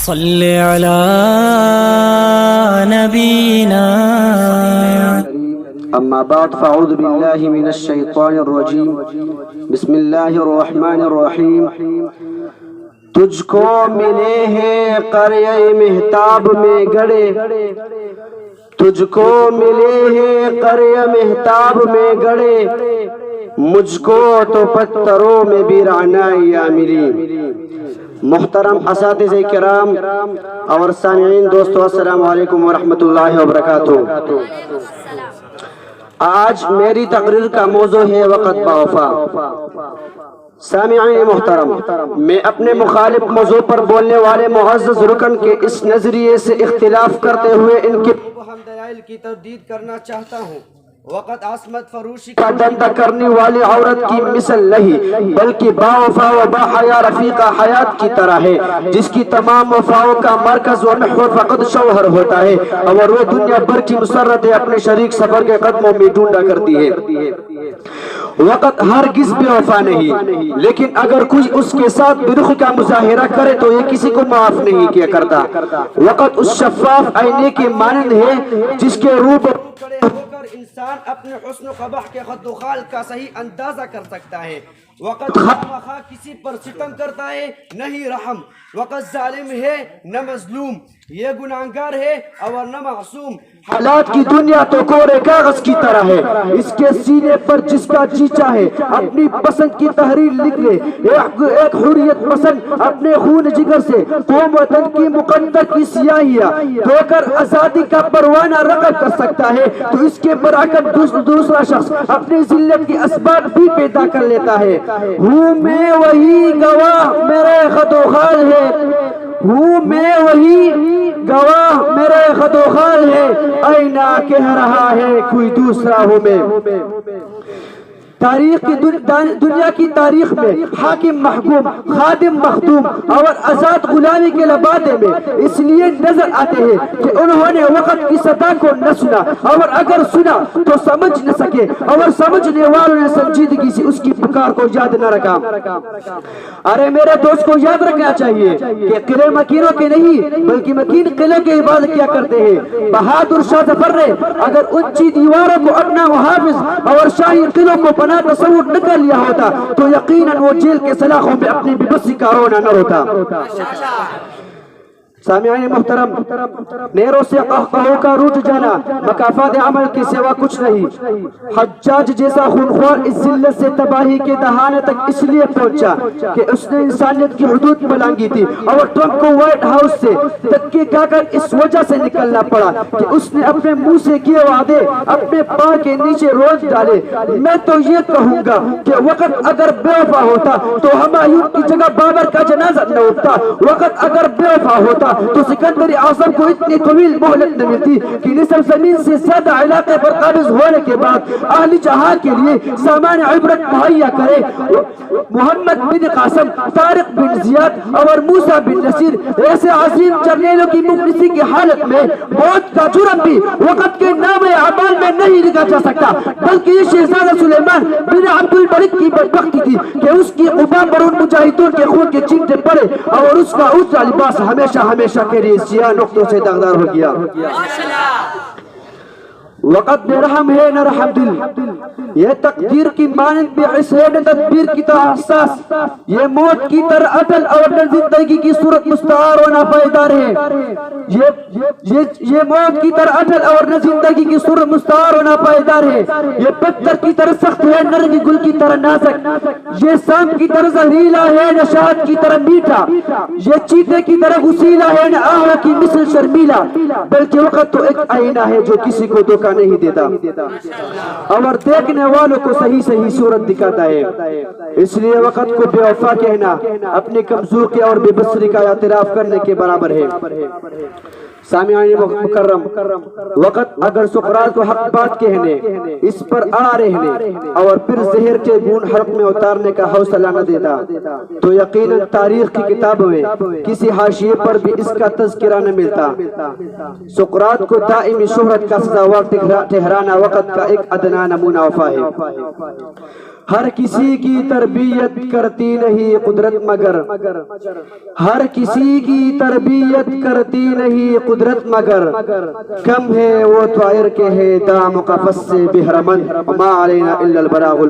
صل على نبينا. أما بعد فأعوذ بالله من الشيطان الرجيم. بسم الله الرحمن الرحيم. تجھ کو ملے ہیں قریہ مہتاب میں گڑے، تجھ کو ملے ہیں قریہ مہتاب میں گڑے، مجھ کو تو پتھروں میں بھی رعنائیاں ملی. محترم اساتذہ کرام اور سامعین دوستو، السلام علیکم ورحمۃ اللہ وبرکاتہ. آج میری تقریر کا موضوع ہے وقت با وفا. سامعین محترم، میں اپنے مخالف موضوع پر بولنے والے معزز رکن کے اس نظریے سے اختلاف کرتے ہوئے ان کے دلائل کی تردید کرنا چاہتا ہوں. وقت عصمت فروشی کا دندہ کرنے والی عورت کی مثل نہیں، بلکہ با وفا و با حیا رفیقہ حیات کی طرح ہے، جس کی تمام وفاؤں کا مرکز و محور فقط شوہر ہوتا ہے، اور وہ دنیا بھر کی مسرتیں اپنے شریک سفر کے قدموں میں ڈھونڈا کرتی ہے. وقت ہرگز بے وفا نہیں، لیکن اگر کوئی اس کے ساتھ برخ کا مظاہرہ کرے تو یہ کسی کو معاف نہیں کیا کرتا. وقت اس شفاف آئینے کے مانند ہے جس کے روپ کھڑے ہو کر انسان اپنے حسن و قبح کے خد و خال کا صحیح اندازہ کر سکتا ہے. وقت خواہ کسی پر ستم کرتا ہے نہ ہی رحم، وقت ظالم ہے نہ مظلوم، یہ گناہگار ہے اور نہ معصوم. حالات کی دنیا تو کورے کاغذ کی طرح ہے، اس کے سینے پر جس کا جی چاہے اپنی پسند کی تحریر لکھ لے. ایک حریت پسند اپنے خون جگر سے قوم وطن کی مقدر کی سیاہیاں دھو کر آزادی کا پروانہ رقم کر سکتا ہے، تو اس کے برعکس دوسرا شخص اپنی ذلت کی اسباب بھی پیدا کر لیتا ہے. ہوں میں وہی گواہ میرے خط و خال ہے، ہوں میں وہی گواہ میرے خط و خال ہے، آئینہ کہہ رہا ہے کوئی دوسرا ہوں میں. تاریخ کی دنیا کی تاریخ میں حاکم محکوم، خادم مخدوم اور آزاد غلامی کے لبادے میں اس لیے نظر آتے ہیں کہ انہوں نے وقت کی صدا کو نہ سنا، اور اگر سنا تو سمجھ نہ سکے، اور سمجھنے والوں نے سنجیدگی سے اس کی پکار کو یاد نہ رکھا. ارے میرے دوست کو یاد رکھنا چاہیے کہ قلعے مکینوں کے نہیں بلکہ مکین قلعے کی عبادت کیا کرتے ہیں. بہادر شاہ ظفر نے اگر اونچی دیواروں کو اپنا محافظ اور شاہی قلعوں کو تصور نہ کر لیا ہوتا تو یقیناً وہ جیل کے سلاخوں میں اپنی بے بسی کا رونا نہ ہوتا. سامعین محترم، نیروں سے قہقہوں کا روٹ جانا مکافات عمل کے سوا کچھ نہیں. حجاج جیسا خونخوار اس ذلت سے تباہی کے دہانے تک اس لیے پہنچا کہ اس نے انسانیت کی حدود ملانگی تھی، اور ٹرمپ کو وائٹ ہاؤس سے دھکے کھا کر اس وجہ سے نکلنا پڑا کہ اس نے اپنے منہ سے کیے وعدے اپنے پاؤں کے نیچے روز ڈالے. میں تو یہ کہوں گا کہ وقت اگر بے وفا ہوتا تو ہمایوں کی جگہ بابر کا جنازہ نہ اٹھتا. وقت اگر بے وفا ہوتا تو سکندر اعظم کو اتنی طویل مہلت نہ ملتی کہ نصف زمین سے زیادہ علاقے پر قابض ہونے کے بعد اہل جہاں کے لیے سامان عبرت مہیا کرے. محمد بن قاسم، طارق بن زیاد اور موسیٰ بن نصیر ایسے عظیم جرنیلوں کی مفلسی کی حالت میں موت کا جرم بھی وقت کے نام اعمال میں نہیں لکھا جا سکتا، بلکہ یہ شہزادہ سلیمان بن عبد الملک کی بدبختی تھی کہ اس کی قبا پر ان مجاہدوں کے خون کے چینٹے پڑے اور اس کا اونچا لباس ہمیشہ ہمیشہ کے لیے سیاہ نقطوں سے داغدار ہو گیا. وقت بے رحم ہے نہ رحم دل، یہ تقدیر کی مانند بے حس ہے نہ تدبیر کی طرح حساس، یہ موت کی طرح اٹل اور نہ زندگی کی صورت مستعار و ناپائیدار ہے. یہ موت کی طرح اٹل اور نہ زندگی کی صورت مستعار و ناپائیدار ہے. یہ پتھر کی طرح سخت ہے نہ رنگی گل کی طرح نازک، یہ سانپ کی طرح زہریلا ہے نہ شہد کی طرح میٹھا، یہ چیتے کی طرح غسیلا ہے نہ آہوا کی مثل شرمیلا. بلکہ وقت تو ایک آئینہ ہے جو کسی کو دھوکہ نہیں دیتا اور دیکھنے والوں کو صحیح صورت دکھاتا ہے. اس لیے وقت کو بے وفا کہنا اپنی کمزوری اور بے بصری کا اعتراف کرنے کے برابر ہے. سامعین مکرم، وقت اگر سقراط کو حق بات کہنے، اس پر اڑا رہنے اور پھر زہر کے گون حلق میں اتارنے کا حوصلہ نہ دیتا تو یقیناً تاریخ کی کتابوں میں کسی حاشیے پر بھی اس کا تذکرہ نہ ملتا. سقراط کو دائمی شہرت کا سزاوار ٹھہرانا وقت کا ایک ادنا نمونہ وفا ہے. ہر کسی کی تربیت کرتی نہیں قدرت مگر، ہر کسی کی تربیت کرتی نہیں قدرت مگر، کم ہے وہ طائر کے ہے دام قفس سے بہرمند، ما علینا الا البلاغ